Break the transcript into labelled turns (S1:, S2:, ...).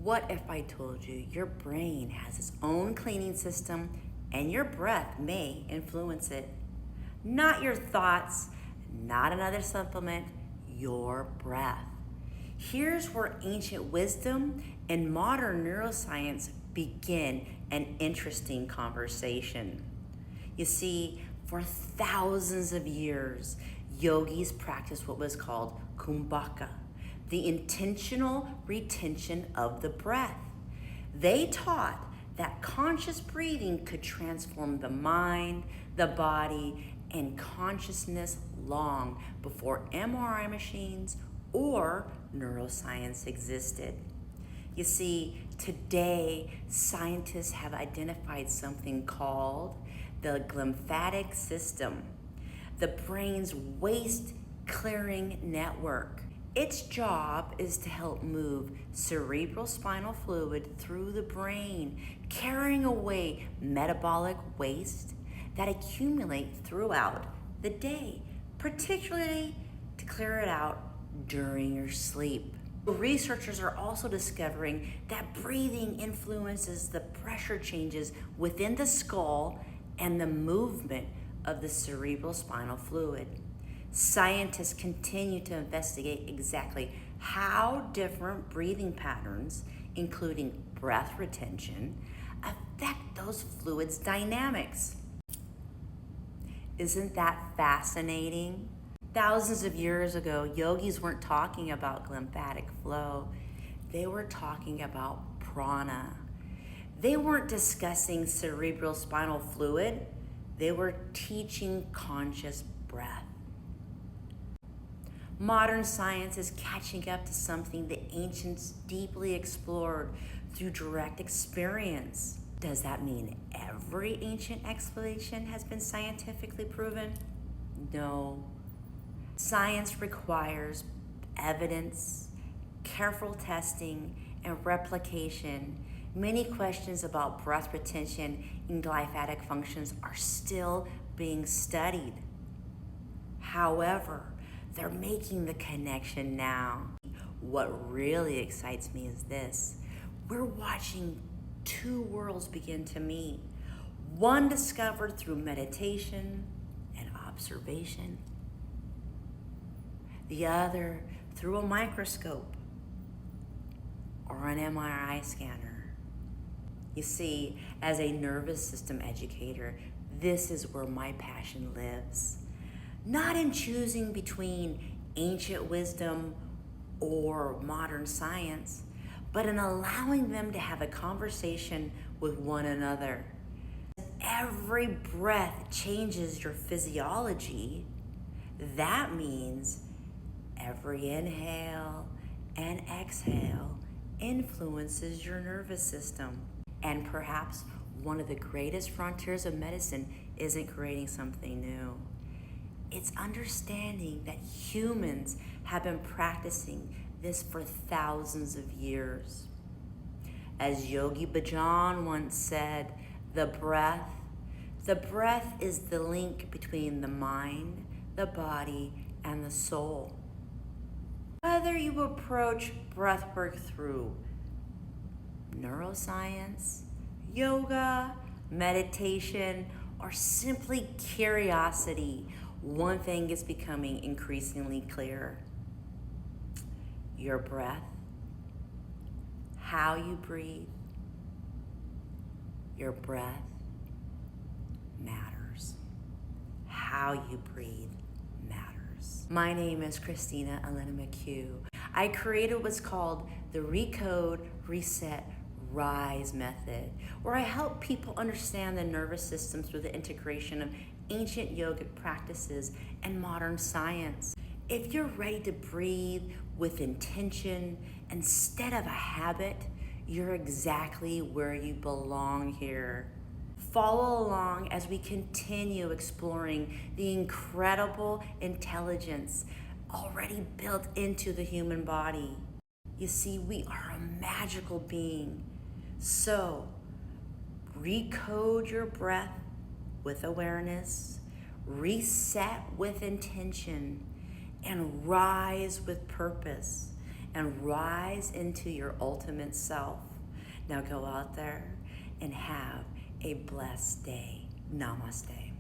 S1: What if I told you your brain has its own cleaning system and your breath may influence it? Not your thoughts, not another supplement, your breath. Here's where ancient wisdom and modern neuroscience begin an interesting conversation. You see, for thousands of years, yogis practiced what was called Kumbhaka, the intentional retention of the breath. They taught that conscious breathing could transform the mind, the body, and consciousness long before MRI machines or neuroscience existed. You see, today scientists have identified something called the glymphatic system, the brain's waste clearing network. Its job is to help move cerebrospinal fluid through the brain, carrying away metabolic waste that accumulate throughout the day, particularly to clear it out during your sleep. Researchers are also discovering that breathing influences the pressure changes within the skull and the movement of the cerebrospinal fluid. Scientists continue to investigate exactly how different breathing patterns, including breath retention, affect those fluids' dynamics. Isn't that fascinating? Thousands of years ago, yogis weren't talking about glymphatic flow. They were talking about prana. They weren't discussing cerebrospinal fluid. They were teaching conscious breath. Modern science is catching up to something the ancients deeply explored through direct experience. Does that mean every ancient explanation has been scientifically proven? No. Science requires evidence, careful testing, and replication. Many questions about breath retention and glymphatic functions are still being studied. However, they're making the connection now. What really excites me is this. We're watching two worlds begin to meet. One discovered through meditation and observation. The other through a microscope or an MRI scanner. You see, as a nervous system educator, this is where my passion lives. Not in choosing between ancient wisdom or modern science, but in allowing them to have a conversation with one another. Every breath changes your physiology. That means every inhale and exhale influences your nervous system. And perhaps one of the greatest frontiers of medicine isn't creating something new. It's understanding that humans have been practicing this for thousands of years. As Yogi Bhajan once said, the breath is the link between the mind, the body, and the soul. Whether you approach breathwork through neuroscience, yoga, meditation, or simply curiosity, one thing is becoming increasingly clear. Your breath, how you breathe, your breath matters. How you breathe matters. My name is Christina Elena McHugh. I created what's called the Recode, Reset, Rise method, where I help people understand the nervous system through the integration of ancient yogic practices and modern science. If you're ready to breathe with intention instead of a habit, you're exactly where you belong here. Follow along as we continue exploring the incredible intelligence already built into the human body. You see, we are a magical being. So, recode your breath with awareness, reset with intention, and rise with purpose. and rise into your ultimate self. Now go out there and have a blessed day. Namaste.